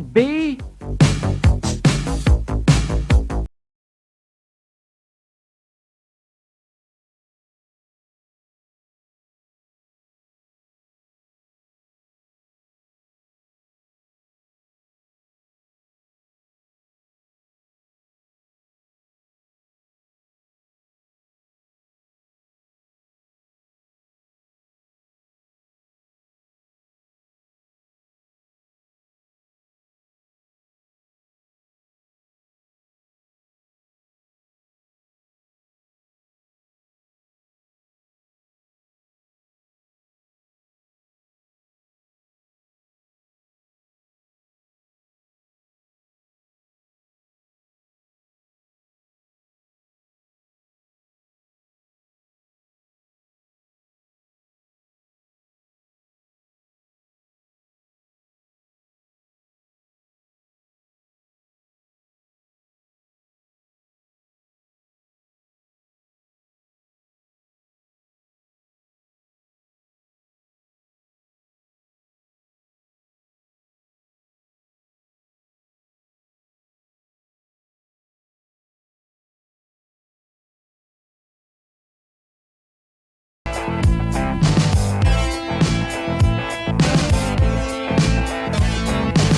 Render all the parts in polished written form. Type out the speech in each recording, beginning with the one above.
B.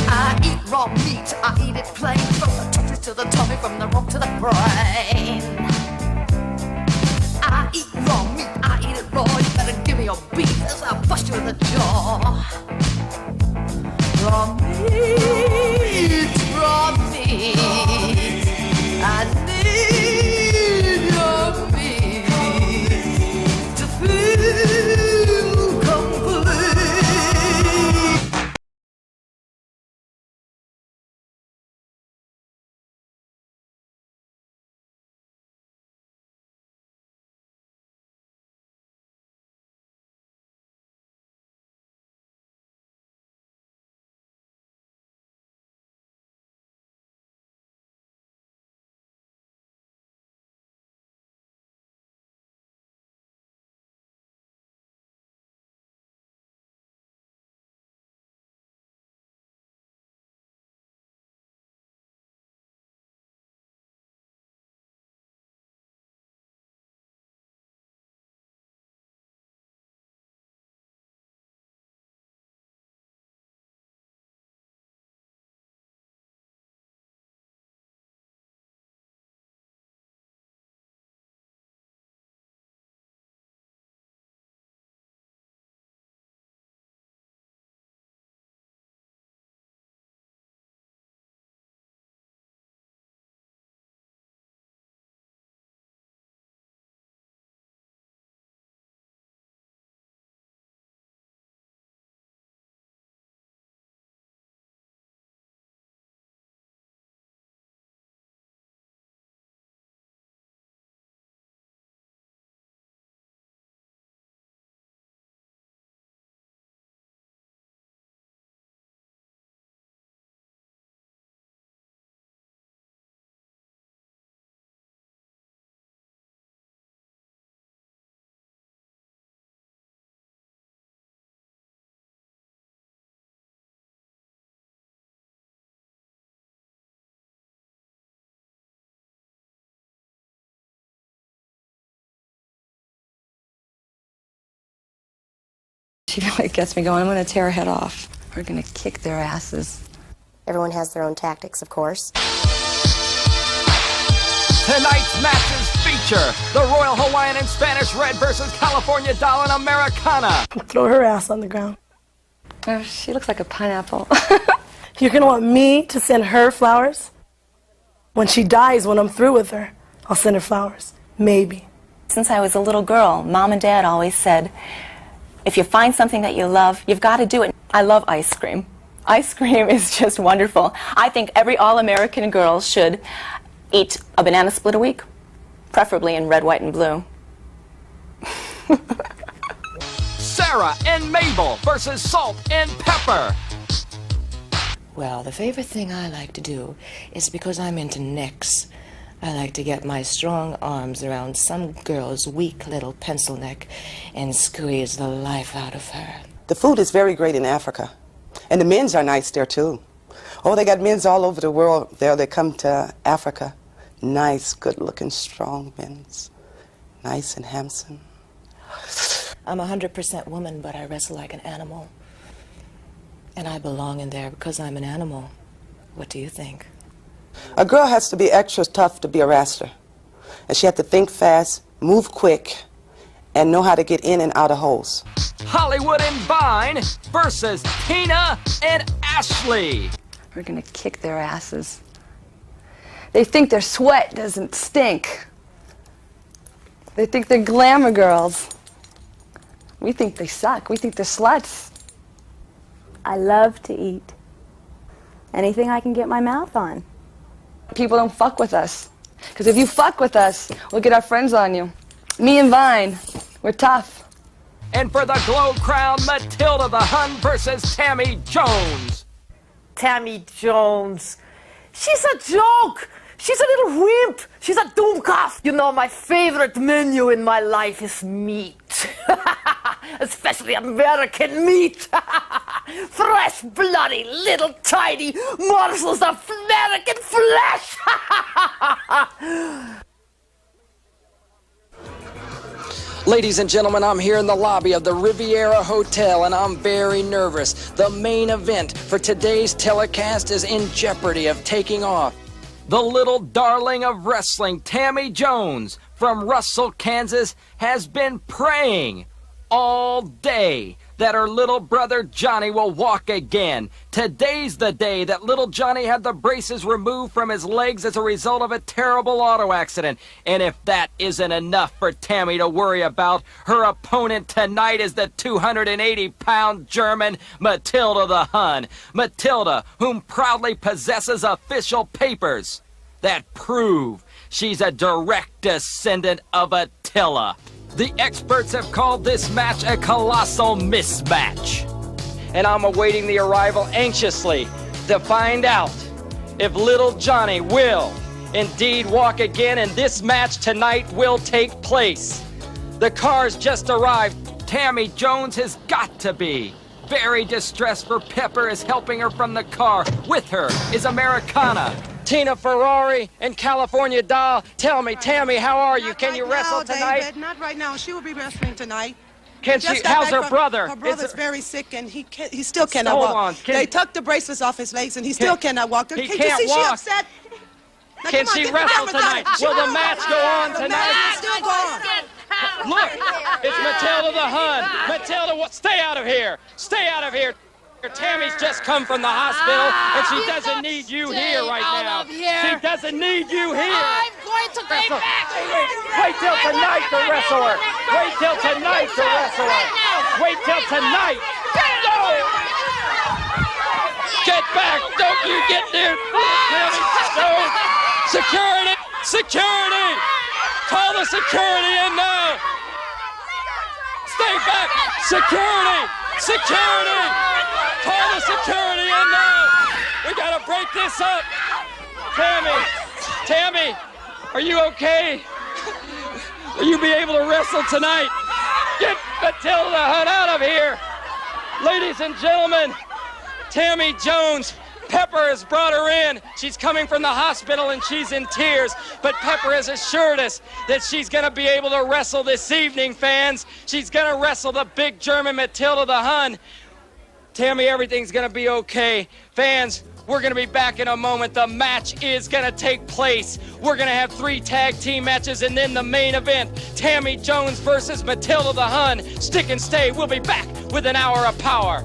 I eat raw meat, I eat it plain, from the tooth to the tummy, from the rump to the brain. I eat raw meat, I eat it raw, you better give me your beef as I bust you in the jaw. Raw meat, raw meat, I need your meat to feel complete. She really gets me going. I'm going to tear her head off. We're going to kick their asses. Everyone has their own tactics, of course. Tonight's matches feature the Royal Hawaiian and Spanish Red versus California Doll and Americana. Throw her ass on the ground. Oh, she looks like a pineapple. You're going to want me to send her flowers? When she dies, when I'm through with her, I'll send her flowers. Maybe. Since I was a little girl, Mom and Dad always said, if you find something that you love, you've got to do it. I love ice cream. Ice cream is just wonderful. I think every all-American girl should eat a banana split a week, preferably in red, white, and blue. Sarah and Mabel versus Salt and Pepper. Well, the favorite thing I like to do is because I'm into necks. I like to get my strong arms around some girl's weak little pencil neck and squeeze the life out of her. The food is very great in Africa, and the men's are nice there too. Oh, they got men's all over the world there. They come to Africa. Nice, good-looking, strong men's. Nice and handsome. I'm 100% woman, but I wrestle like an animal. And I belong in there because I'm an animal. What do you think? A girl has to be extra tough to be a wrestler. And she has to think fast, move quick, and know how to get in and out of holes. Hollywood and Vine versus Tina and Ashley. We're gonna kick their asses. They think their sweat doesn't stink. They think they're glamour girls. We think they suck. We think they're sluts. I love to eat. Anything I can get my mouth on. People don't fuck with us. Because if you fuck with us, we'll get our friends on you. Me and Vine, we're tough. And for the Globe Crown, Matilda the Hun versus Tammy Jones. Tammy Jones. She's a joke. She's a little wimp. She's a doomkopf. You know, my favorite menu in my life is meat. Especially American meat. Fresh, bloody, little tiny morsels of American flesh. Ladies and gentlemen, I'm here in the lobby of the Riviera Hotel, and I'm very nervous. The main event for today's telecast is in jeopardy of taking off. The little darling of wrestling, Tammy Jones, from Russell, Kansas, has been praying all day that her little brother Johnny will walk again. Today's the day that little Johnny had the braces removed from his legs as a result of a terrible auto accident. And if that isn't enough for Tammy to worry about, her opponent tonight is the 280-pound German Matilda the Hun. Matilda, whom proudly possesses official papers that prove she's a direct descendant of Attila. The experts have called this match a colossal mismatch. And I'm awaiting the arrival anxiously to find out if little Johnny will indeed walk again, and this match tonight will take place. The car's just arrived. Tammy Jones has got to be very distressed, for Pepper is helping her from the car. With her is Americana. Tina Ferrari and California Doll. Tell me, Tammy, how are you? Can you wrestle tonight? David, not right now. She will be wrestling tonight. Can she? How's her brother? Her brother's very sick, and he still cannot walk. Hold on. They took the bracelets off his legs, and he still cannot walk. He Can't can't you see walk. she upset? Now, Can come on, she get the wrestle cameras tonight? on. Will the match go on The tonight? match is still going. Look, it's Matilda the Hun. Matilda, stay out of here. Stay out of here. Tammy's just come from the hospital, and she doesn't need you here right now. She doesn't need you here. I'm going to go back. Wait till tonight to wrestle her. Wait till tonight to wrestle her. Wait till tonight. No! Get back. Don't you get near. No. Security. Security. Call the security in now. Stay back. Security. Security. Call the security in now. We gotta break this up. Tammy, are you okay? Will you be able to wrestle tonight? Get Matilda the Hun out of here. Ladies and gentlemen, Tammy Jones. Pepper has brought her in. She's coming from the hospital and she's in tears. But Pepper has assured us that she's going to be able to wrestle this evening, fans. She's going to wrestle the big German Matilda the Hun. Tammy, everything's going to be okay. Fans, we're going to be back in a moment. The match is going to take place. We're going to have 3 tag team matches and then the main event. Tammy Jones versus Matilda the Hun. Stick and stay. We'll be back with an hour of power.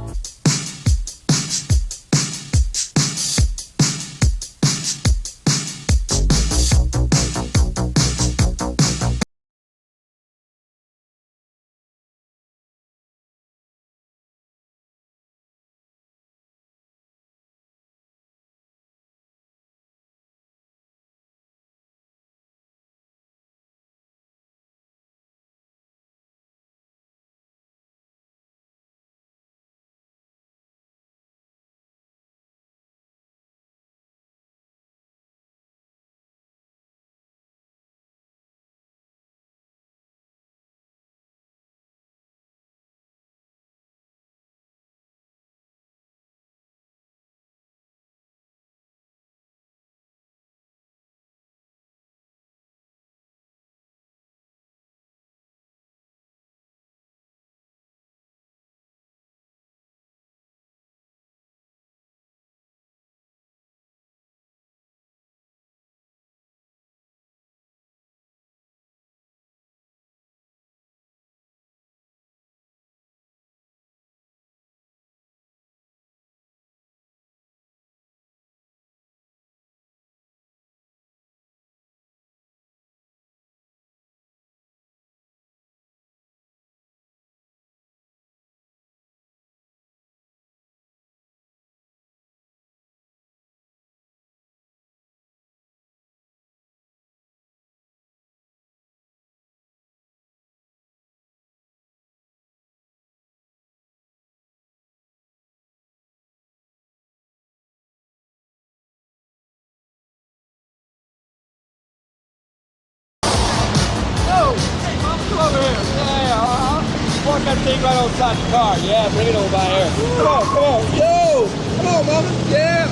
thing right on top of the car. Yeah, bring it over by here. Come on, come on. Yo! Come on, mama. Yeah,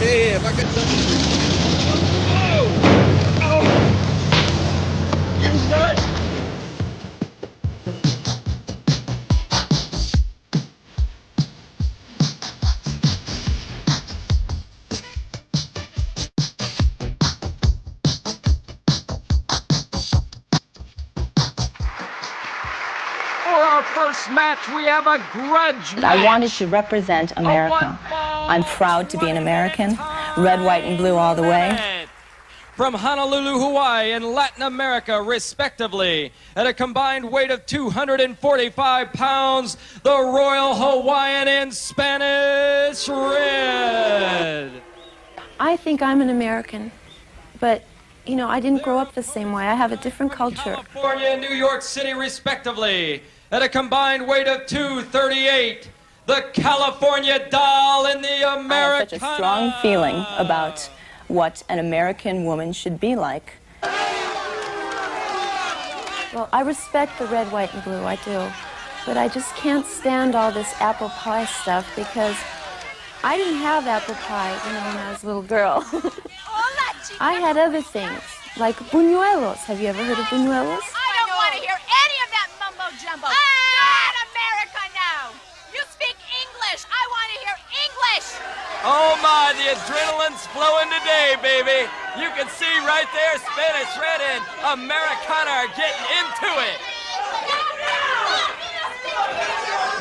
Yeah, if I could touch you. Oh! You nuts! First match, we have a grudge match. I wanted to represent America. I'm proud to be an American. Red, white, and blue all the way. From Honolulu, Hawaii, and Latin America, respectively, at a combined weight of 245 pounds, the Royal Hawaiian in Spanish Red. I think I'm an American, but you know, I didn't grow up the same way. I have a different culture. California and New York City, respectively, at a combined weight of 238, the California Doll in the Americana. I have such a strong feeling about what an American woman should be like. Well, I respect the red, white, and blue, I do. But I just can't stand all this apple pie stuff because I didn't have apple pie, you know, when I was a little girl. I had other things, like buñuelos. Have you ever heard of buñuelos? I don't want to hear any of that mumbo-jumbo. You're in America now. You speak English. I want to hear English. Oh my, the adrenaline's flowing today, baby. You can see right there, Spanish Red and Americana are getting into it.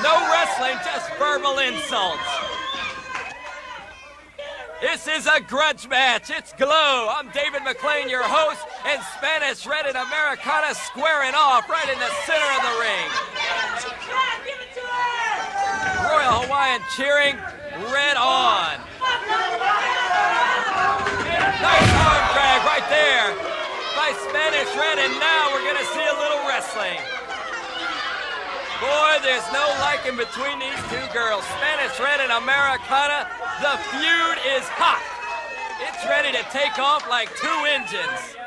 No wrestling, just verbal insults. This is a grudge match. It's Glow. I'm David McLean, your host, and Spanish Red and Americana squaring off right in the center of the ring. Royal Hawaiian cheering, Red on. Nice arm drag right there by Spanish Red, and now we're going to see a little wrestling. Boy, there's no liking between these two girls. Spanish Red and Americana, the feud is hot. It's ready to take off like two engines.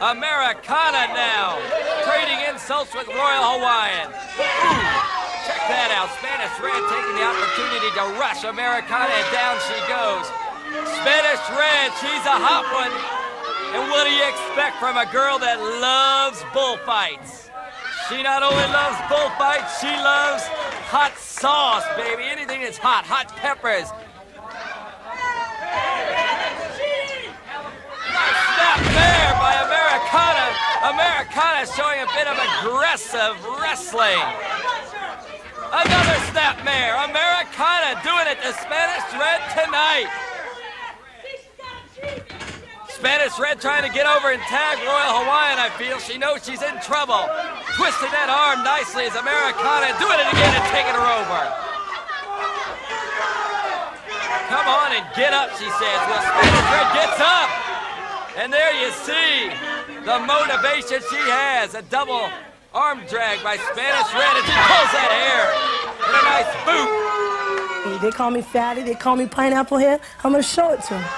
Americana now, trading insults with Royal Hawaiian. Ooh, check that out. Spanish Red taking the opportunity to rush Americana, and down she goes. Spanish Red, she's a hot one. And what do you expect from a girl that loves bullfights? She not only loves bullfights, she loves hot sauce, baby. Anything that's hot, hot peppers. Nice snap there by Americana. Americana showing a bit of aggressive wrestling. Another snapmare. Americana doing it to Spanish Red tonight. Spanish Red trying to get over and tag Royal Hawaiian, I feel. She knows she's in trouble. Twisting that arm nicely as Americana doing it again and taking her over. Come on and get up, she says. Well, Spanish Red gets up. And there you see the motivation she has. A double arm drag by Spanish Red as he pulls that hair in a nice boot. They call me fatty, they call me pineapple head. I'm going to show it to them.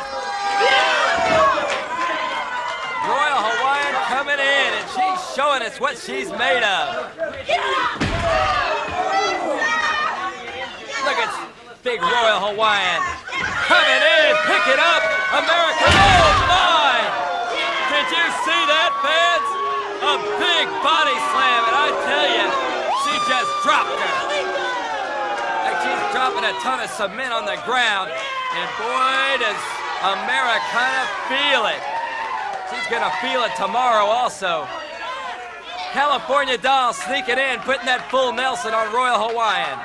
Royal Hawaiian coming in, and she's showing us what she's made of. Look at big Royal Hawaiian coming in, pick it up, America. Oh my! Did you see that, fans? A big body slam, and I tell you, she just dropped her. Like she's dropping a ton of cement on the ground, and boy, does Americana feel it. She's going to feel it tomorrow also. California Doll sneaking in, putting that full Nelson on Royal Hawaiian.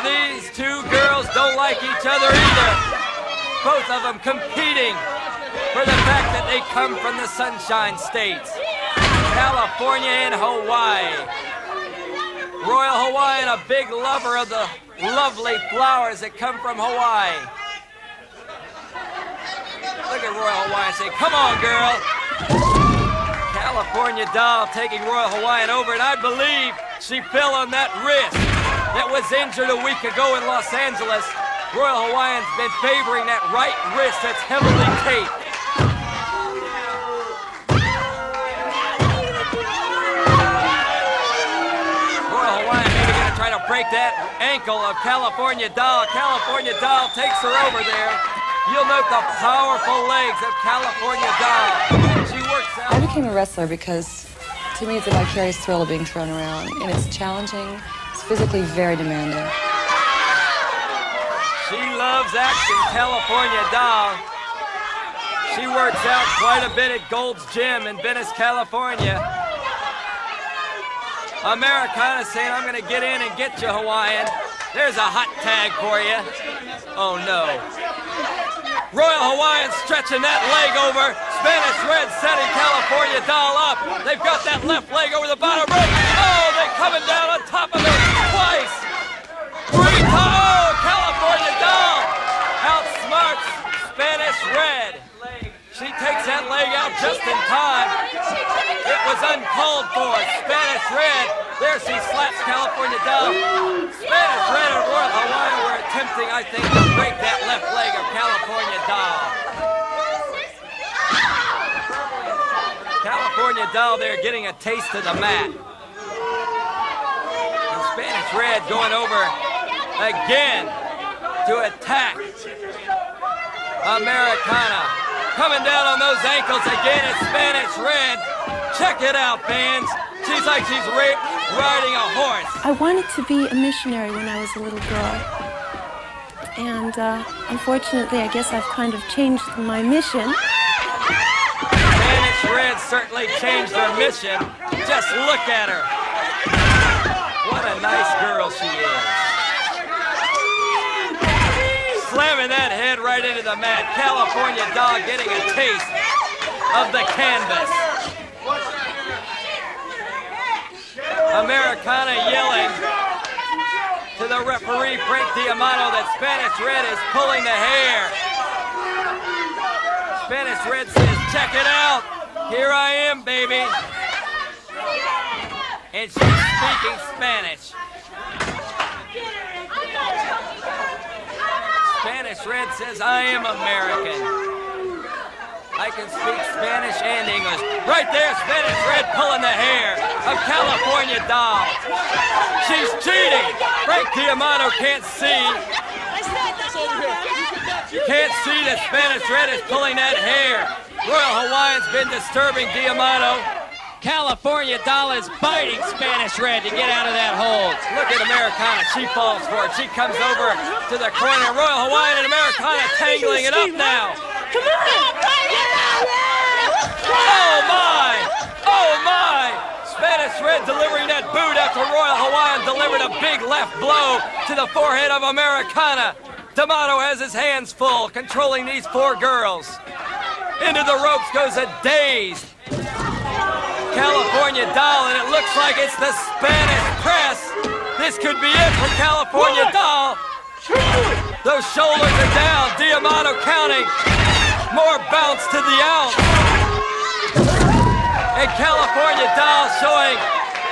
These two girls don't like each other either. Both of them competing for the fact that they come from the Sunshine States. California and Hawaii. Royal Hawaiian, a big lover of the lovely flowers that come from Hawaii. Look at Royal Hawaiian say, come on, girl. California Doll taking Royal Hawaiian over, and I believe she fell on that wrist that was injured a week ago in Los Angeles Royal Hawaiian's been favoring that right wrist that's heavily taped. Royal Hawaiian maybe going to try to break that ankle of California Doll. California Doll takes her over there. You'll note the powerful legs of California Doll. She works out. I became a wrestler because to me it's a vicarious thrill of being thrown around, and it's challenging. It's physically very demanding. She loves action, California Doll. She works out quite a bit at Gold's Gym in Venice, California. Americana saying, I'm going to get in and get you, Hawaiian. There's a hot tag for you. Oh, no. Royal Hawaiian stretching that leg over. Spanish Red setting California Doll up. They've got that left leg over the bottom rope. Oh, they're coming down on top of it twice. 3 times. Oh, California Doll outsmarts Spanish Red. She takes that leg out just in time. It was uncalled for. Spanish Red. There she slaps California Doll. Spanish Red and Royal Hawaiian were attempting, I think, to break that left leg of California Doll. California Doll there getting a taste of the mat. And Spanish Red going over again to attack Americana. Coming down on those ankles again is Spanish Red. Check it out, fans. She's like she's riding a horse. I wanted to be a missionary when I was a little girl. And unfortunately, I guess I've kind of changed my mission. Spanish Red certainly changed her mission. Just look at her. What a nice girl she is. Slamming that head right into the mat. California Doll getting a taste of the canvas. Americana yelling to the referee, Frank Diamano, that Spanish Red is pulling the hair. Spanish Red says, check it out. Here I am, baby. And she's speaking Spanish. Spanish Red says, I am American. I can speak Spanish and English. Right there, Spanish Red pulling the hair of California Doll. She's cheating. Frank Diamano can't see. Can't see that Spanish Red is pulling that hair. Royal Hawaiian's been disturbing Diamano. California Doll is biting Spanish Red to get out of that hold. Look at Americana. She falls for it. She comes over to the corner. Royal Hawaiian and Americana tangling it up now. Come on! Oh my! Oh my! Spanish Red delivering that boot after Royal Hawaiian delivered a big left blow to the forehead of Americana. D'Amato has his hands full, controlling these 4 girls. Into the ropes goes a dazed California Doll, and it looks like it's the Spanish press. This could be it for California Doll. Those shoulders are down. D'Amato counting. More bounce to the ounce. And California Doll showing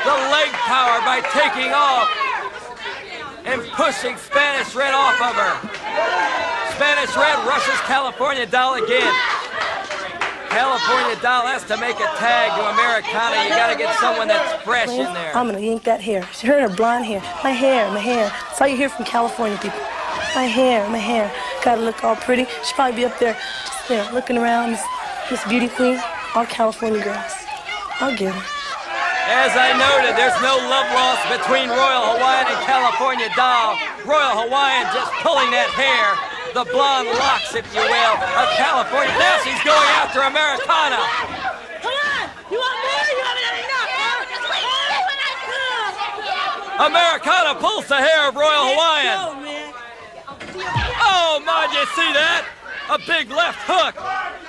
the leg power by taking off and pushing Spanish Red off of her. Spanish Red rushes California Doll again. California Doll has to make a tag to Americana. You got to get someone that's fresh in there. I'm going to yank that hair. She heard her blonde hair. My hair. That's all you hear from California people. My hair. Got to look all pretty. She'll probably be up there, just there, looking around. This beauty queen. All California girls. I'll get her. As I noted, there's no love lost between Royal Hawaiian and California Doll. Royal Hawaiian just pulling that hair, the blonde locks, if you will, of California. Now she's going after Americana. Come on! You want more? You want enough? Americana pulls the hair of Royal Hawaiian. Oh, my, you see that? A big left hook.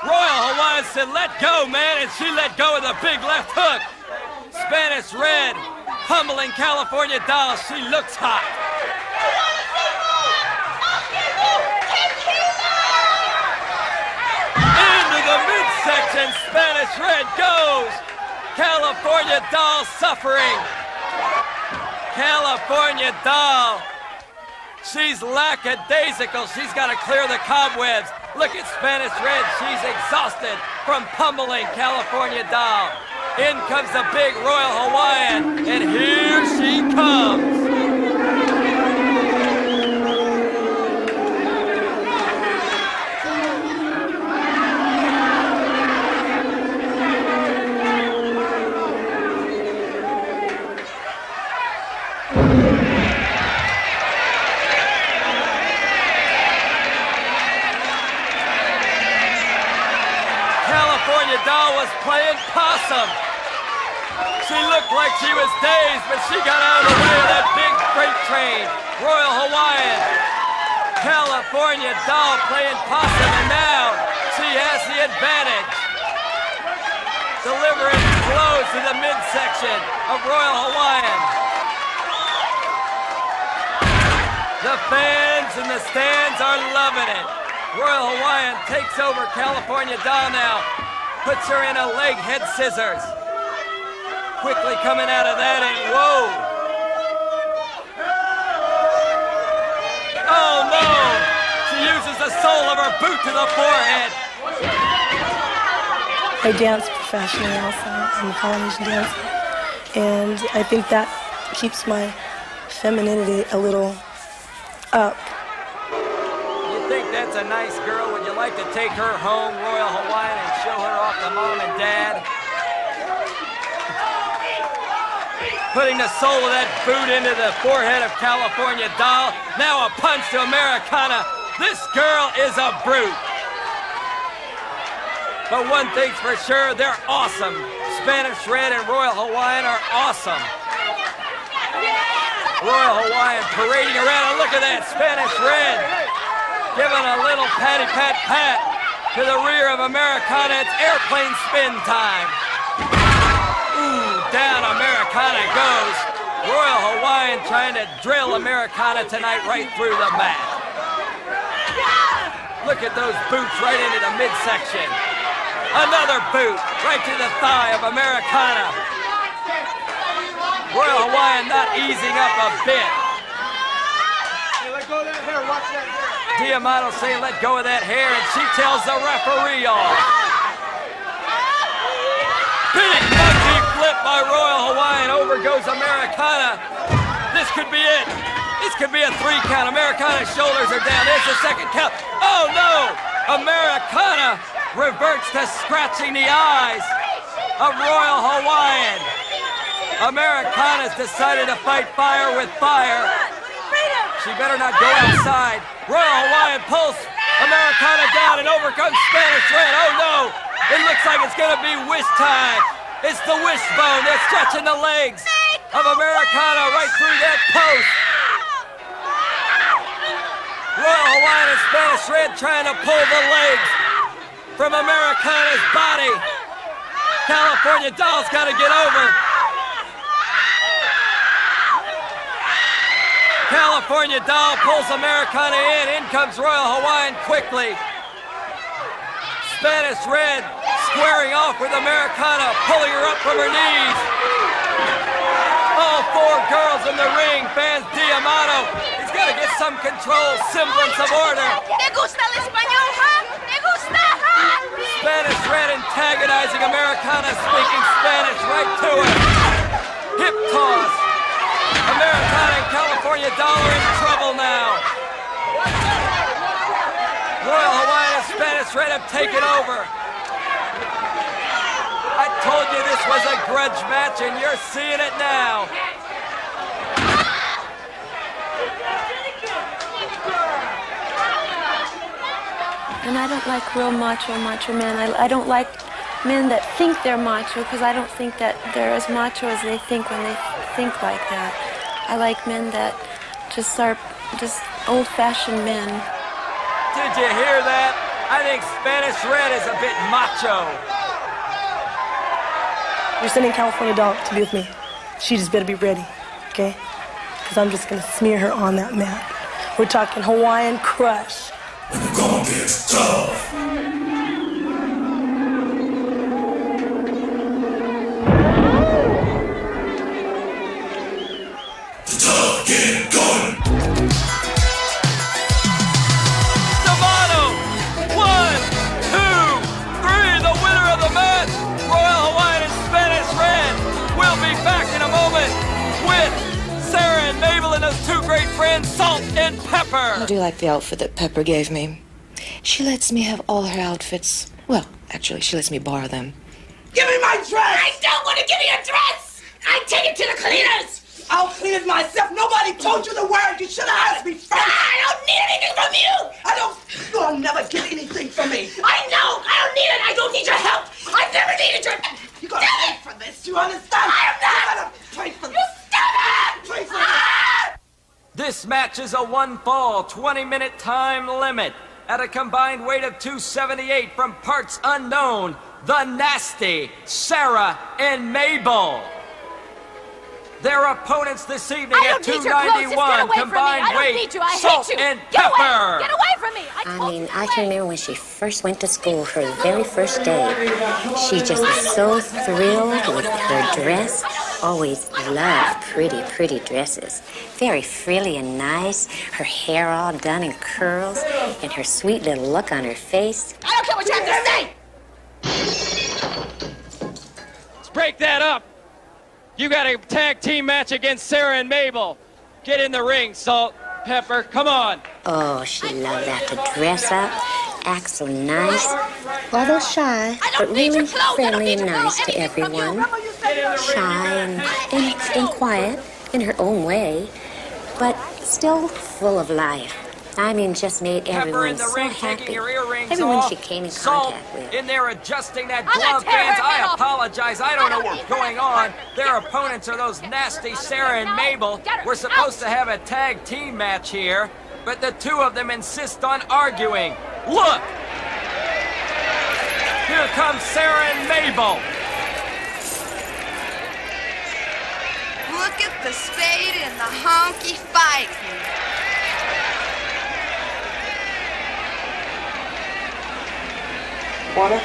Royal Hawaiian said, let go, man, and she let go of the big left hook. Spanish Red pummeling California Doll. She looks hot. Into the midsection, Spanish Red goes. California Doll suffering. California Doll She's lackadaisical. She's got to clear the cobwebs. Look at Spanish Red. She's exhausted from pummeling California Doll. In comes the big Royal Hawaiian, and here she comes. California Doll was playing possum. She looked like she was dazed, but she got out of the way of that big freight train. Royal Hawaiian. California Doll playing possum, and now she has the advantage. Delivering blows to the midsection of Royal Hawaiian. The fans in the stands are loving it. Royal Hawaiian takes over California Doll now. Puts her in a leg head scissors. Quickly coming out of that, and whoa! Oh no! She uses the sole of her boot to the forehead. I dance professionally also. I'm a Polynesian dancer. And I think that keeps my femininity a little up. You think that's a nice girl? Would you like to take her home, Royal Hawaiian, and show her off to Mom and Dad? Putting the sole of that boot into the forehead of California Doll. Now a punch to Americana. This girl is a brute. But one thing's for sure, they're awesome. Spanish Red and Royal Hawaiian are awesome. Royal Hawaiian parading around, and look at that, Spanish Red giving a little patty-pat-pat to the rear of Americana. It's airplane spin time. Ooh, down Americana goes. Royal Hawaiian trying to drill Americana tonight right through the mat. Look at those boots right into the midsection. Another boot right to the thigh of Americana. Royal Hawaiian not easing up a bit. Hey, let go of that hair. Watch that hair. Diamato saying let go of that hair, and she tells the referee off. Big monkey flip by Royal Hawaiian. Over goes Americana. This could be it. This could be a 3 count. Americana's shoulders are down. There's the 2nd count. Oh no! Americana reverts to scratching the eyes of Royal Hawaiian. Americana's decided to fight fire with fire. She better not go outside. Royal Hawaiian pulls Americana down, and over comes Spanish Red. Oh no! It looks like it's gonna be wish time. It's the wishbone. They're stretching the legs of Americana right through that post. Royal Hawaiian and Spanish Red trying to pull the legs from Americana's body. California Doll's got to get over. California Doll pulls Americana in. In comes Royal Hawaiian quickly. Spanish Red squaring off with Americana, pulling her up from her knees. All 4 girls in the ring. Fans Diamato. He's got to get some control, semblance of order. ¿Te gusta el español, huh? ¿Te gusta, huh? Spanish Red antagonizing Americana, speaking Spanish right to her. Hip toss. Americana and California Doll are in trouble now. Royal Hawaiian and Spanish Red have taken over. I told you this was a grudge match, and you're seeing it now. And I don't like real macho men. I don't like men that think they're macho, because I don't think that they're as macho as they think when they think like that. I like men that just are just old-fashioned men. Did you hear that? I think Spanish Red is a bit macho. You're sending California Doll to be with me. She just better be ready, okay? Because I'm just going to smear her on that mat. We're talking Hawaiian crush. It's gonna get tough. The tough get going. gentlemen, with Sarah and Mabel and those two great friends, Salt and Pepper. How do you like the outfit that Pepper gave me? She lets me have all her outfits. Well, actually, she lets me borrow them. Give me my dress! I don't want to give you a dress! I take it to the cleaners! I'll clean it myself. Nobody told you the word. You should have asked me first. I don't need anything from you! You'll never get anything from me. I know! I don't need it! I don't need your help! I've never needed your... You're gonna pay for this. You understand? I am not! You're gonna pay for this. You stupid! Pay for this. This match is a one-fall, 20-minute time limit. At a combined weight of 278 from parts unknown, the nasty Sarah and Mabel. Their opponents this evening at 291 combined weight, Salt and Pepper. Get away from me! I mean, I can remember when she first went to school, her very first day. She just was so thrilled with her dress. Always loved pretty, pretty dresses. Very frilly and nice. Her hair all done in curls, and her sweet little look on her face. I don't care what you have to say! Let's break that up. You got a tag team match against Sarah and Mabel. Get in the ring, Salt, Pepper, come on. Oh, she loved that to dress up, act so nice, although shy, but really friendly and nice to everyone. Shy and quiet in her own way, but still full of life. I mean, just made everyone so happy. Everyone she came in contact with. In there adjusting that glove, fans. I apologize. I don't know what's going on. Their opponents are those nasty Sarah and Mabel. We're supposed to have a tag team match here, but the two of them insist on arguing. Look! Here comes Sarah and Mabel. Look at the spade and the honky fight. Water?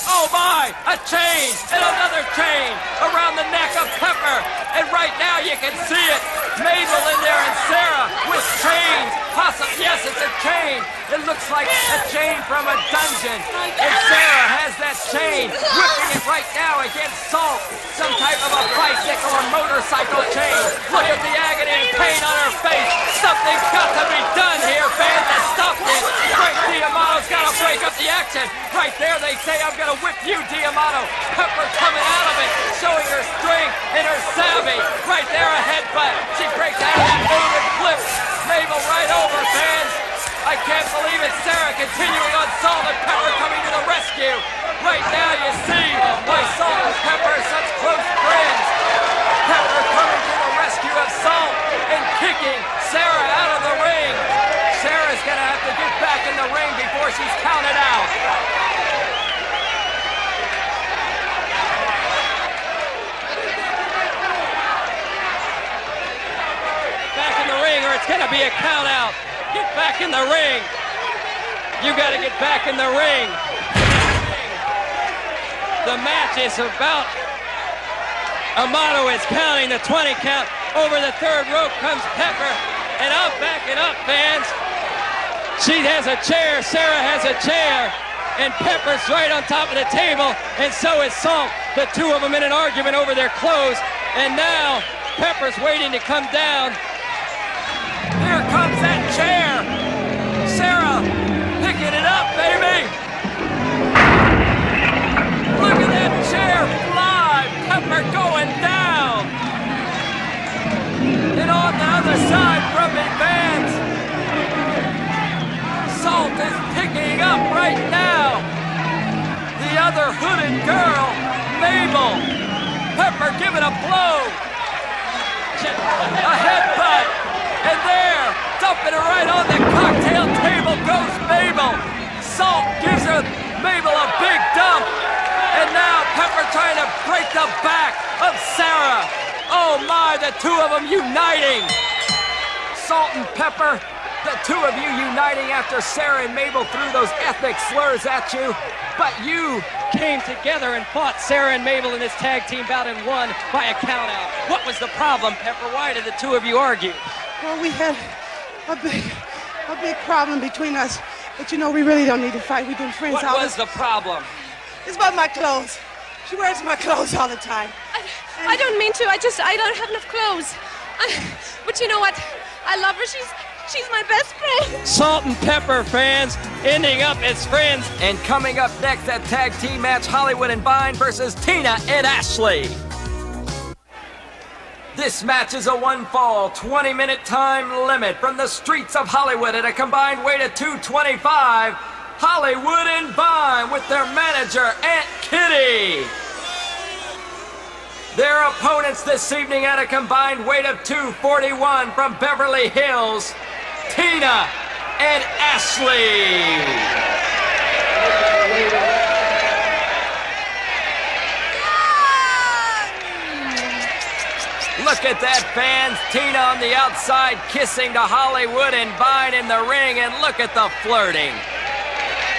Oh my! A chain! And another chain! Around the neck of Pepper! And right now you can see it! Mabel in there and Sarah with chains! Possibly, yes, it's a chain! It looks like a chain from a dungeon! And Sarah has that chain! Whipping it right now against Salt! Some type of a bicycle or motorcycle chain! Look at the agony and pain on her face! Something's got to be done here, fans, to stop this! Frank D'Amato's got to break up the action! Right there they say, I'm gonna whip you, D'Amato! Pepper coming out of it, showing her strength and her savvy! Right there, a headbutt! She breaks out of that move and flips! Mabel right over, fans! I can't believe it! Sarah continuing on Salt and Pepper coming to the rescue! Right now you see why Salt and Pepper are such close friends! Pepper coming to the rescue of Salt and kicking Sarah out of the ring! Sarah's gonna have to get back in the ring before she's counted out! Back in the ring or it's gonna be a count out! Get back in the ring! You gotta get back in the ring! The match is about... Amato is counting the 20 count. Over the third rope comes Pepper. And I'm backing up, fans. She has a chair. Sarah has a chair. And Pepper's right on top of the table. And so is Salt. The two of them in an argument over their clothes. And now Pepper's waiting to come down. Here comes that chair. Sarah picking it up, baby. Look at that chair fly. Pepper going down. And on the other side from the fans, Salt is picking up right now. The other hooded girl, Mabel. Pepper giving a blow. A headbutt. And there, dumping her right on the cocktail table goes Mabel. Salt gives her Mabel a big dump. And now Pepper trying to break the back of Sarah. Oh my, the two of them uniting. Salt and Pepper, the two of you uniting after Sarah and Mabel threw those ethnic slurs at you. But you came together and fought Sarah and Mabel in this tag team bout and won by a count out. What was the problem, Pepper? Why did the two of you argue? Well, we had a big problem between us. But you know, we really don't need to fight. We've been friends. What was the problem? It's about my clothes. She wears my clothes all the time. I don't mean to. I don't have enough clothes. But you know what? I love her. She's my best friend. Salt and Pepper fans ending up as friends. And coming up next, that tag team match, Hollywood and Vine versus Tina and Ashley. This match is a one-fall, 20-minute time limit from the streets of Hollywood at a combined weight of 225. Hollywood and Vine with their manager, Aunt Kitty. Their opponents this evening at a combined weight of 241 from Beverly Hills, Tina and Ashley. Look at that, fans. Tina on the outside kissing to Hollywood and Vine in the ring, and look at the flirting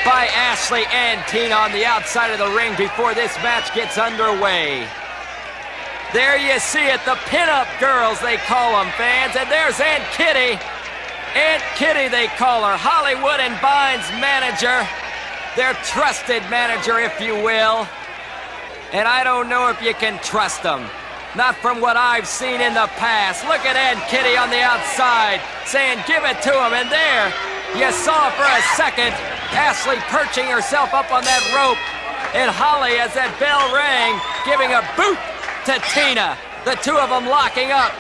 by Ashley and Tina on the outside of the ring before this match gets underway. There you see it, the pinup girls, they call them, fans. And there's Aunt Kitty. Aunt Kitty, they call her. Hollywood and Vine's manager. Their trusted manager, if you will. And I don't know if you can trust them. Not from what I've seen in the past. Look at Aunt Kitty on the outside saying, give it to him. And there, you saw for a second, Ashley perching herself up on that rope. And Holly, as that bell rang, giving a boot to Tina. The two of them locking up.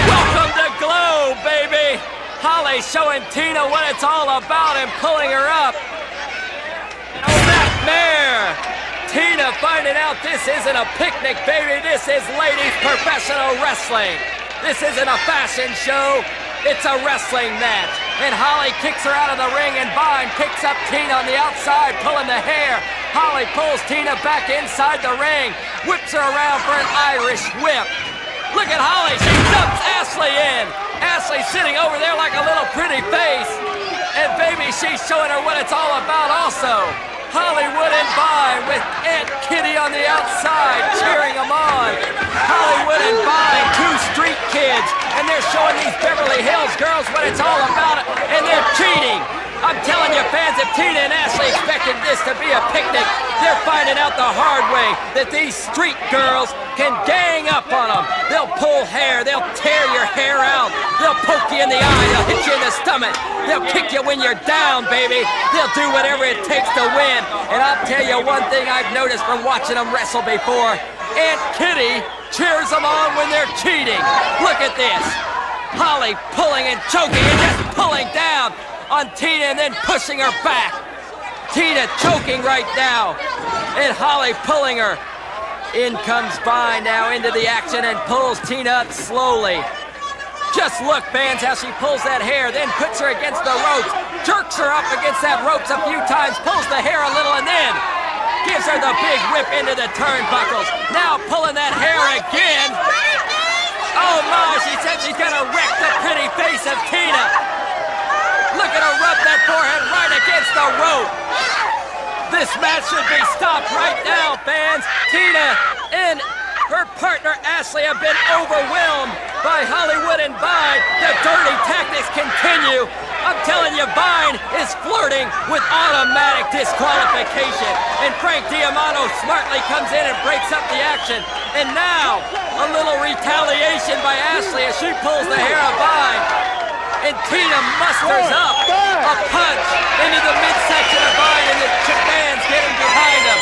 Welcome to Glow, baby. Holly showing Tina what it's all about and pulling her up. And oh, that mare. Tina finding out this isn't a picnic, baby. This is ladies professional wrestling. This isn't a fashion show. It's a wrestling match. And Holly kicks her out of the ring, and Vine picks up Tina on the outside, pulling the hair. Holly pulls Tina back inside the ring, whips her around for an Irish whip. Look at Holly, she dumps Ashley in. Ashley sitting over there like a little pretty face. And baby, she's showing her what it's all about also. Hollywood and Vine with Aunt Kitty on the outside cheering them on. Hollywood and Vine, two street kids, and they're showing these Beverly Hills girls what it's all about, and they're cheating. I'm telling you, fans, if Tina and Ashley expected this to be a picnic, they're finding out the hard way that these street girls can gang up on them. They'll pull hair, they'll tear your hair out, they'll poke you in the eye, they'll hit you in the stomach, they'll kick you when you're down, baby. They'll do whatever it takes to win. And I'll tell you one thing I've noticed from watching them wrestle before. Aunt Kitty cheers them on when they're cheating. Look at this. Holly pulling and choking and just pulling down on Tina and then pushing her back. Tina choking right now. And Holly pulling her. In comes Vine now into the action and pulls Tina up slowly. Just look, fans, how she pulls that hair, then puts her against the ropes, jerks her up against that ropes a few times, pulls the hair a little, and then gives her the big whip into the turnbuckles. Now pulling that hair again. Oh my, she said she's gonna wreck the pretty face of Tina. Look at her rub that forehead right against the rope. This match should be stopped right now, fans. Tina and her partner Ashley have been overwhelmed by Hollywood and Vine. The dirty tactics continue. I'm telling you, Vine is flirting with automatic disqualification. And Frank Diamano smartly comes in and breaks up the action. And now, a little retaliation by Ashley as she pulls the hair of Vine. And Tina musters up a punch into the midsection of Vine, and the fans getting behind him.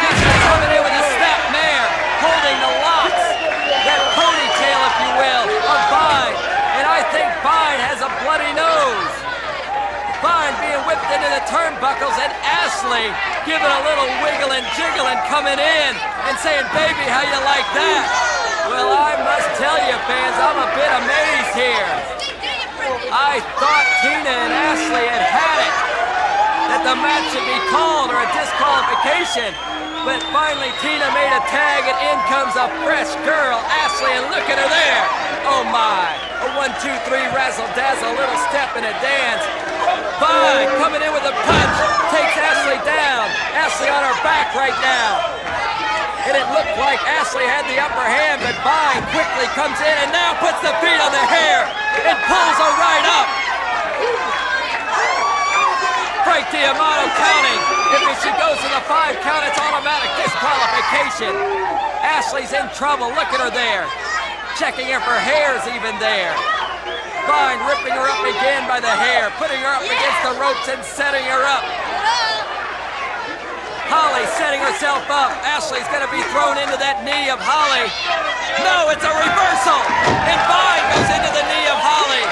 Ashley coming in with a snap mare, holding the locks, that ponytail, if you will, of Vine. And I think Vine has a bloody nose. Vine being whipped into the turnbuckles, and Ashley giving a little wiggle and jiggle and coming in and saying, baby, how you like that? Well, I must tell you, fans, I'm a bit amazed here. I thought Tina and Ashley had it, that the match should be called or a disqualification. But finally, Tina made a tag, and in comes a fresh girl, Ashley, and look at her there. Oh my, a 1, 2, 3 razzle-dazzle, little step and a dance. Vine coming in with a punch, takes Ashley down. Ashley on her back right now. And it looked like Ashley had the upper hand, but Vine quickly comes in and now puts the feet on the hair and pulls her right up. Frank Diamano counting. If she goes to the 5 count, it's automatic disqualification. Ashley's in trouble. Look at her there. Checking if her hair's even there. Vine ripping her up again by the hair, putting her up against the ropes and setting her up. Holly setting herself up. Ashley's going to be thrown into that knee of Holly. No, it's a reversal. And Vine goes into the knee of Holly.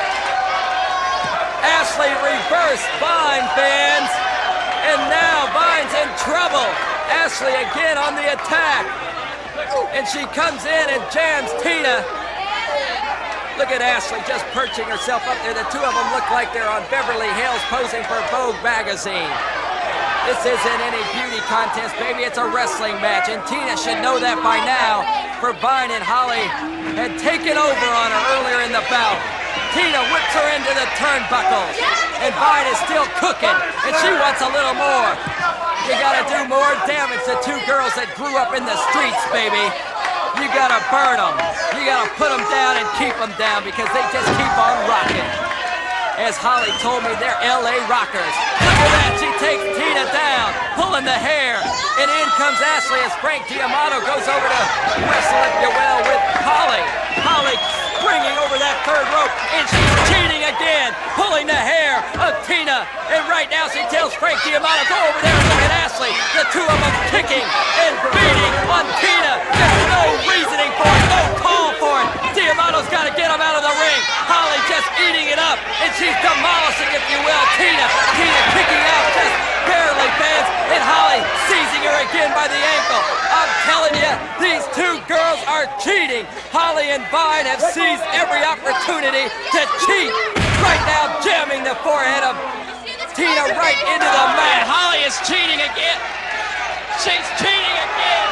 Ashley reversed Vine, fans. And now Vine's in trouble. Ashley again on the attack. And she comes in and jams Tina. Look at Ashley just perching herself up there. The two of them look like they're on Beverly Hills posing for Vogue magazine. This isn't any beauty contest, baby. It's a wrestling match. And Tina should know that by now, for Vine and Holly had taken over on her earlier in the bout. Tina whips her into the turnbuckles. And Vine is still cooking. And she wants a little more. You gotta do more damage to two girls that grew up in the streets, baby. You gotta burn them. You gotta put them down and keep them down because they just keep on rocking. As Holly told me, they're LA rockers. Look at that, she takes Tina down, pulling the hair. And in comes Ashley as Frank D'Amato goes over to wrestle, if you will, with Holly. Holly springing over that third rope, and she's cheating again, pulling the hair of Tina. And right now she tells Frank D'Amato, go over there and look at Ashley. The two of them kicking and beating on Tina. There's no reasoning for it, no call for it. D'Amato's got to get him out of the ring. Holly just eating it up, and she's demolishing, if you will, Tina. Tina kicking out just barely, fans, and Holly seizing her again by the ankle. I'm telling you, these two girls are cheating. Holly and Vine have seized every opportunity to cheat. Right now, jamming the forehead of Tina right into the mat. Holly is cheating again. She's cheating again.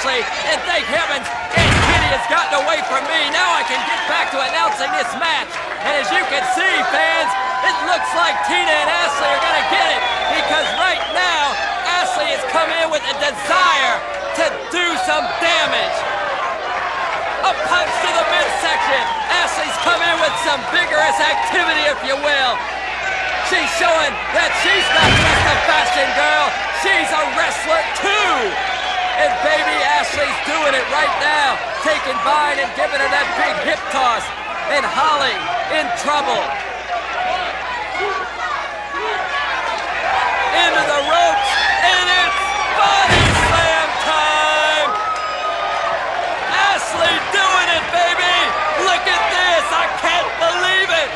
And thank heavens, Aunt Kitty has gotten away from me. Now I can get back to announcing this match. And as you can see, fans, it looks like Tina and Ashley are going to get it. Because right now, Ashley has come in with a desire to do some damage. A punch to the midsection. Ashley's come in with some vigorous activity, if you will. She's showing that she's not just a fashion girl. She's a wrestler, too. And baby, Ashley's doing it right now. Taking Vine and giving her that big hip toss. And Holly in trouble. Into the ropes. And it's body slam time. Ashley doing it, baby. Look at this. I can't believe it.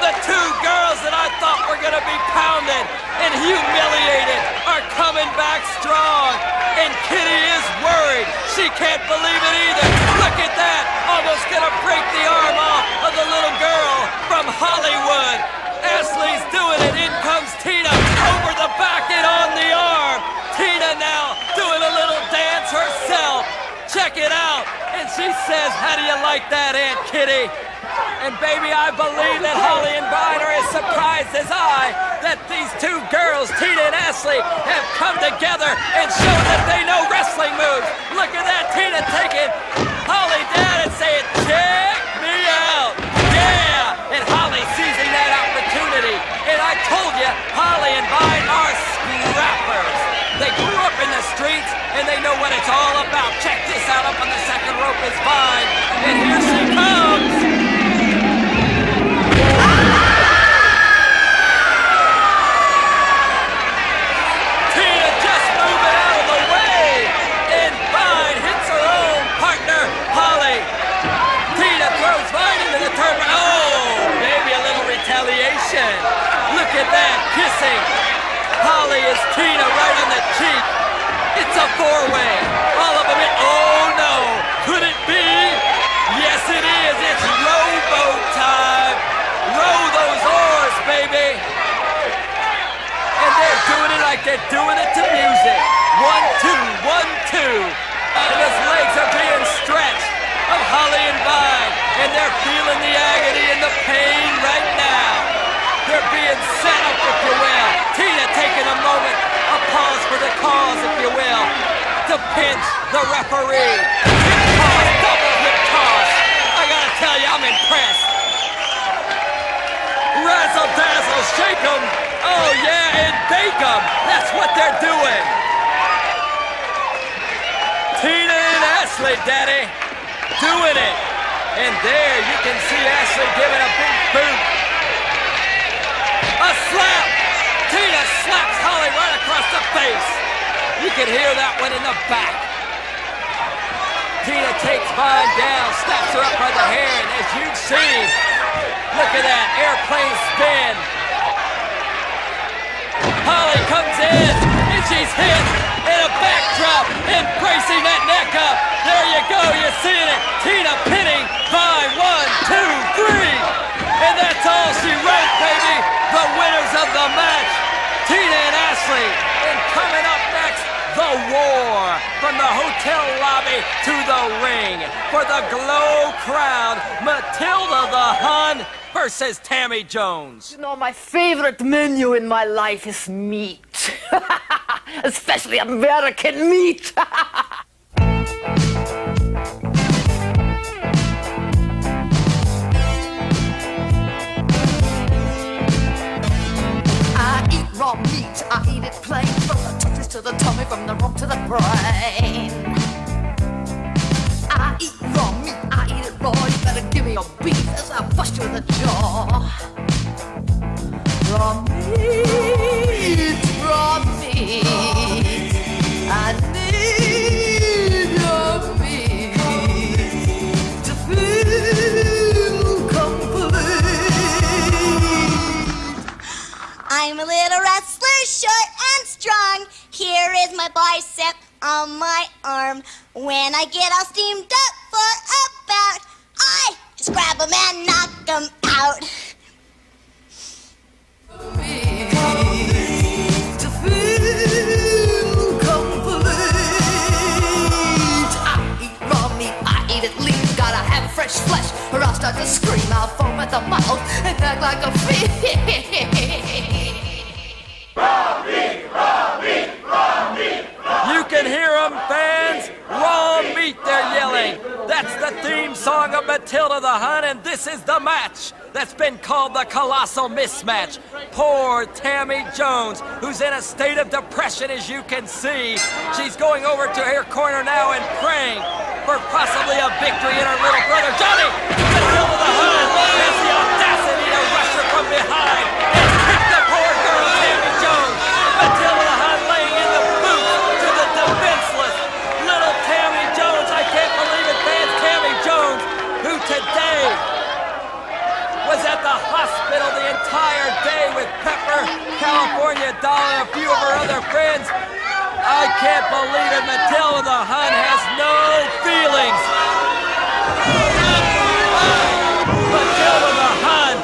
The two girls that I thought were going to be pounded and humiliated are coming back strong. And Kitty is worried. She can't believe it either. Look at that. Almost going to break the arm off of the little girl from Hollywood. Ashley's doing it. In comes Tina over the back and on the arm. Tina now doing a little dance herself. Check it out. And she says, how do you like that, Aunt Kitty? And baby, I believe that Holly and Vine are as surprised as I that these two girls, Tina and Ashley, have come together and shown that they know wrestling moves. Look at that, Tina taking Holly down and saying, check me out. Yeah! And Holly seizing that opportunity. And I told you, Holly and Vine are scrappers. They grew up in the streets and they know what it's all about. Check this out, up on the second rope is Vine. And here she comes. Look at that, kissing. Holly is Tina right on the cheek. It's a four-way. All of them in, oh no, could it be? Yes it is, it's rowboat time. Row those oars, baby. like they're doing it to music. 1, 2, 1, 2. And his legs are being stretched of Holly and Vine. And they're feeling the agony and the pain right now. They're being set up, if you will. Tina taking a moment, a pause for the cause, if you will, to pinch the referee. Hip toss, double hip toss. I gotta tell you, I'm impressed. Razzle dazzle, shake 'em. Oh yeah, and bake 'em. That's what they're doing. Tina and Ashley, Daddy, doing it. And there you can see Ashley giving a big boot. A slap. Tina slaps Holly right across the face. You can hear that one in the back. Tina takes Vine down, snaps her up by the hair, and as you've seen, look at that airplane spin. Holly comes in, and she's hit, and a backdrop, and bracing that neck up. There you go, you're seeing it. Tina pinning Vine, 1, 2, 3. And that's all she wrote, baby. The winners of the match, Tina and Ashley. And coming up next, the war from the hotel lobby to the ring for the Glow Crown, Matilda the Hun versus Tammy Jones. You know, my favorite menu in my life is meat. Especially American meat. I eat raw meat, I eat it plain, from the touches to the tummy, from the rump to the brain. I eat raw meat, I eat it raw, you better give me your beef as I bust you in the jaw. Raw meat, raw meat, I need your meat to feel complete. I'm a little wrestler, short and strong. Here is my bicep on my arm. When I get all steamed up for a bout, I just grab them and knock them out. To feel complete. I eat raw meat, I eat it lean. Gotta have fresh flesh, or I'll start to scream. I'll foam at the mouth and act like a fiend. Raw meat, raw meat, raw meat. You can hear them, fans. Raw meat, they're yelling. That's the theme song of Matilda the Hun, and this is the match that's been called the Colossal Mismatch. Poor Tammy Jones, who's in a state of depression, as you can see. She's going over to her corner now and praying for possibly a victory in her little brother, Johnny. Matilda the Hun has the audacity to rush her from behind and kick the poor girl, Tammy Jones. Matilda the Hun laying in the boot to the defenseless little Tammy Jones. I can't believe it, fans. Tammy Jones, who today was at the hospital the entire day with Pepper, California Doll, and a few of her other friends. I can't believe it. Matilda the Hun has no feelings. Matilda the Hun,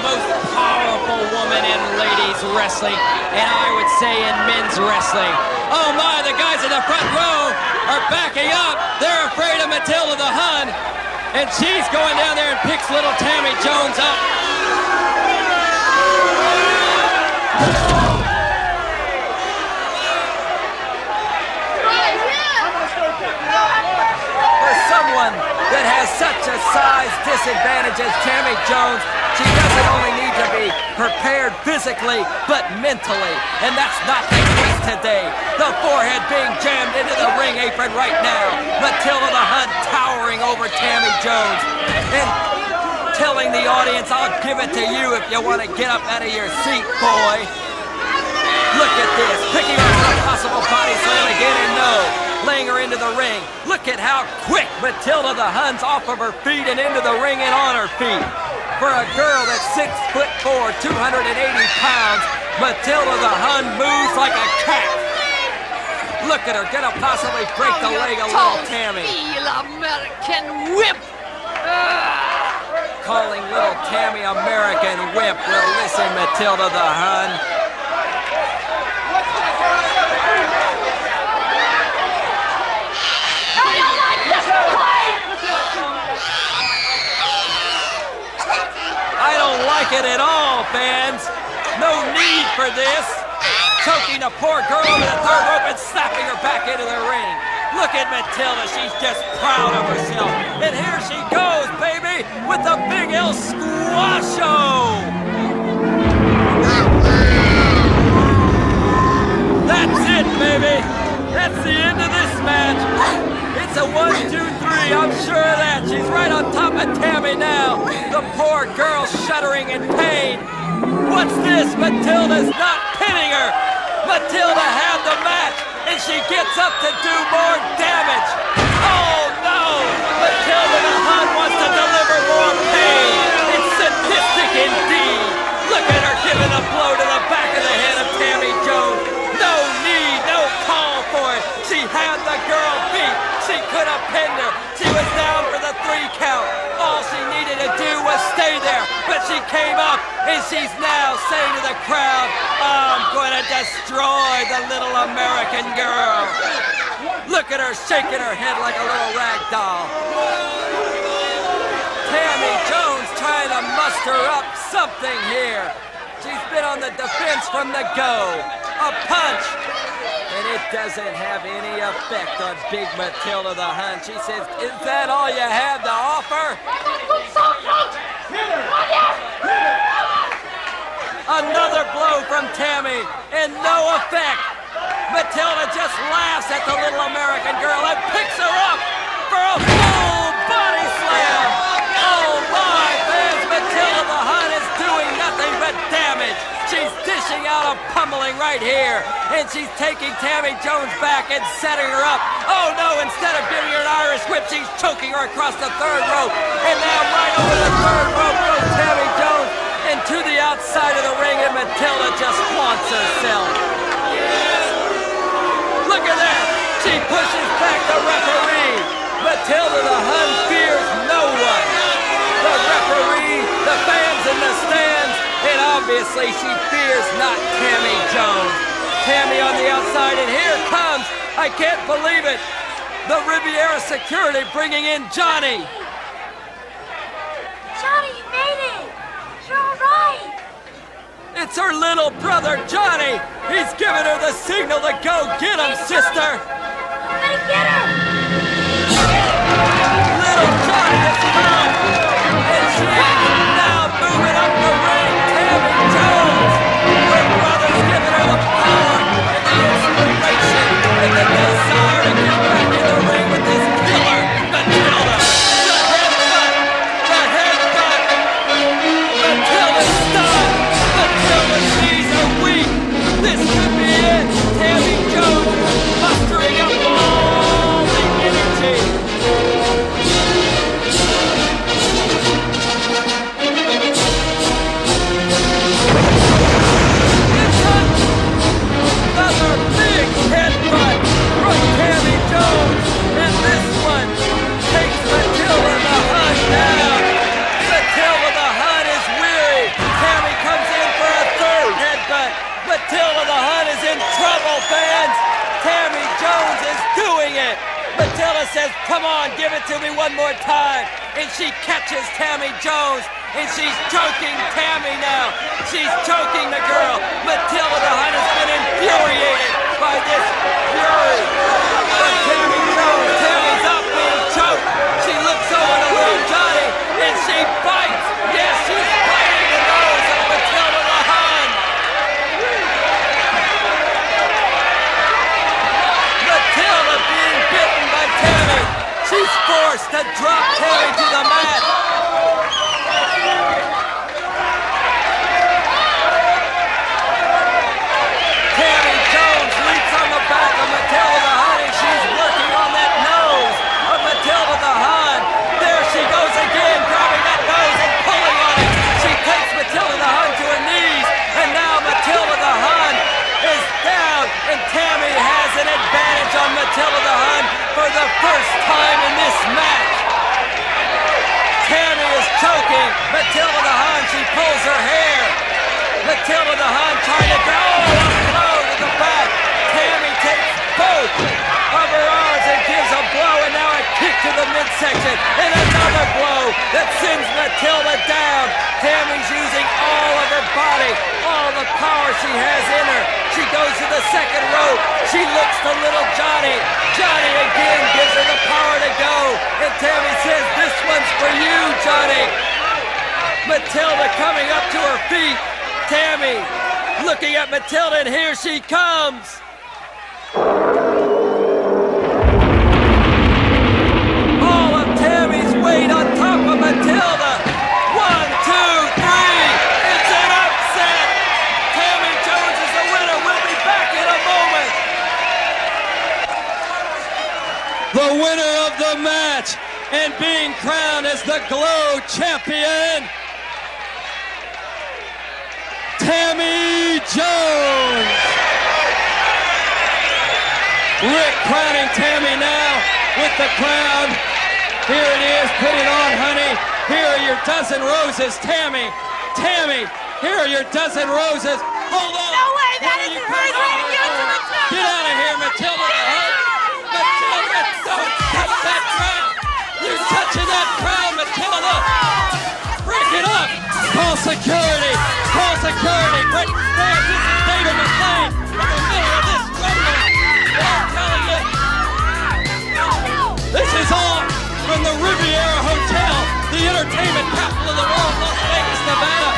most powerful woman in ladies wrestling, and I would say in men's wrestling. Oh my, the guys in the front row are backing up. They're afraid of Matilda the Hun, and she's going down there and picks little Tammy Jones up. For someone that has such a size disadvantage as Tammy Jones, she doesn't only need to be prepared physically, but mentally. And that's not the case today. The forehead being jammed into the ring apron right now. Matilda the Hun towering over Tammy Jones. And telling the audience, I'll give it to you if you want to get up out of your seat, boy. Look at this. Picking her up a possible body slam again, and no. Laying her into the ring. Look at how quick Matilda the Hun's off of her feet and into the ring and on her feet. For a girl that's 6'4", 280 pounds, Matilda the Hun moves like a cat. Look at her, gonna possibly break the leg of little Tammy. Feel American whip. Calling little Tammy American whip. Well, listen, Matilda the Hun. for this. Choking the poor girl over the third rope and slapping her back into the ring. Look at Matilda, she's just proud of herself. And here she goes, baby, with the Big L Squasho. That's it, baby. That's the end of this match. It's a 1, 2, 3, I'm sure of that. She's right on top of Tammy now. The poor girl shuddering in pain. What's this? Matilda's not pinning her. Matilda had the match, and she gets up to do more damage. Oh, no! Matilda the Hun wants to deliver more pain. It's sadistic indeed. Look at her giving a blow to the back of the head of Tammy Jones. No need, no call for it. She had the girl beat. She could have pinned her. She was down for the 3 count. All she needed to do was stay there. But she came up, and she's now saying to the crowd, I'm going to destroy the little American girl. Look at her shaking her head like a little rag doll. Tammy Jones trying to muster up something here. She's been on the defense from the go. A punch. And it doesn't have any effect on Big Matilda the Hun. She says, is that all you have to offer? Another blow from Tammy, and no effect. Matilda just laughs at the little American girl and picks her up for a full body slam. Oh my, fans, Matilda the Hun is doing nothing but damage. She's dishing out a pummeling right here, and she's taking Tammy Jones back and setting her up. Oh no, instead of giving her an Irish whip, she's choking her across the third rope. And now right over the third rope goes Tammy Jones, and to the outside of the ring, and Matilda just flaunts herself. Look at that! She pushes back the referee. Matilda the Hun fears no one. The referee, the fans in the stands, and obviously she fears not Tammy Jones. Tammy on the outside, and here comes, I can't believe it, the Riviera security bringing in Johnny. Johnny, you made it! You're all right! It's her little brother, Johnny. He's giving her the signal to go get him, sister. I'm gonna get her! Little Johnny is found, and she is now moving up the ring. Tammy Jones. Her brother's giving her the power and the inspiration and the desire to get back in the ring with this killer, Matilda. The headbutt. Matilda's stunned. Matilda's knees are weak. This could be it. Tammy Jones mustering up all the energy. Another big headbutt from Tammy Jones, and this one takes Matilda the Hun down. Matilda the Hun is weary. Tammy comes in for a third headbutt. Matilda the Hun is in trouble, fans. Tammy Jones is doing it. Matilda says, come on, give it to me one more time. And she catches Tammy Jones, and she's choking Tammy now. She's choking the girl. Matilda the Hun has been infuriated by this fury of Tammy Jones. Tammy's up being choked. She looks over to little Johnny, and she bites. Yes, she's biting the nose of Matilda the Hun. Matilda being bitten by Tammy. She's forced to drop Tammy to the mat. Tammy Jones leaps on the back of Matilda the Hun, and she's working on that nose of Matilda the Hun. There she goes again, grabbing that nose and pulling on it. She takes Matilda the Hun to her knees, and now Matilda the Hun is down, and Tammy has an advantage on Matilda the Hun for the first time in this match. Tammy is choking Matilda the Hun. She pulls her hair. Matilda the Hun trying to go a blow to the back. Tammy takes both of her arms and gives a blow, and now a kick to the midsection, and another blow that sends Matilda down. Tammy's using all of her body, all the power she has in her. She goes to the second rope. She looks to little Johnny. Johnny again gives her the power to go. And Tammy says, this one's for you, Johnny. Matilda coming up to her feet. Tammy looking at Matilda, and here she comes. All of Tammy's weight on top of Matilda. 1, 2, 3. It's an upset. Tammy Jones is the winner. We'll be back in a moment. The winner of the match and being crowned as the Glow champion, Tammy Jones. Rick crowning Tammy now with the crown. Here it is. Put it on, honey. Here are your dozen roses, Tammy. Tammy, here are your dozen roses. Hold on. No way, that isn't her. Get out of here, Matilda. Matilda, don't touch that crown. You're touching that crown, Matilda. Break it up. Call security. Call security. Break. There, this is David McLean in the middle of this rumble. I'm telling you. This is all from the Riviera Hotel, the entertainment capital of the world, Las Vegas, Nevada.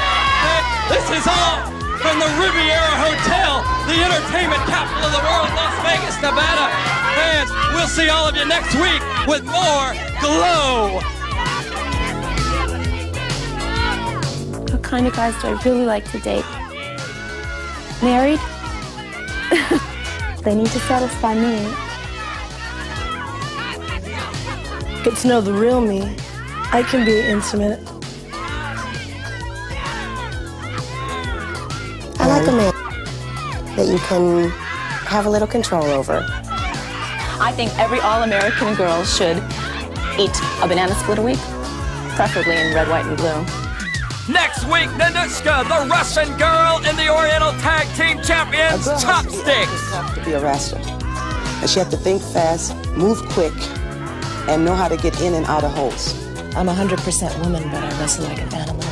This is all from the Riviera Hotel, the entertainment capital of the world, Las Vegas, Nevada. Fans, we'll see all of you next week with more Glow. What kind of guys do I really like to date? Married? They need to satisfy me. Get to know the real me. I can be intimate. I like a man that you can have a little control over. I think every all-American girl should eat a banana split a week, preferably in red, white, and blue. Next week, Nanushka, the Russian girl, and the Oriental Tag Team Champions, Chopsticks. To be a wrestler, and she had to think fast, move quick, and know how to get in and out of holes. I'm 100% woman, but I wrestle like an animal.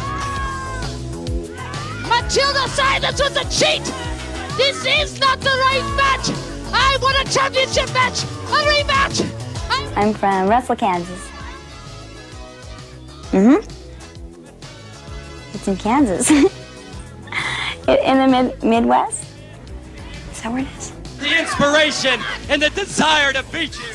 Matilda said this was a cheat. This is not the right match. I want a championship match, a rematch. I'm from Russell, Kansas. It's in Kansas. In the Midwest? Is that where it is? The inspiration and the desire to beat you.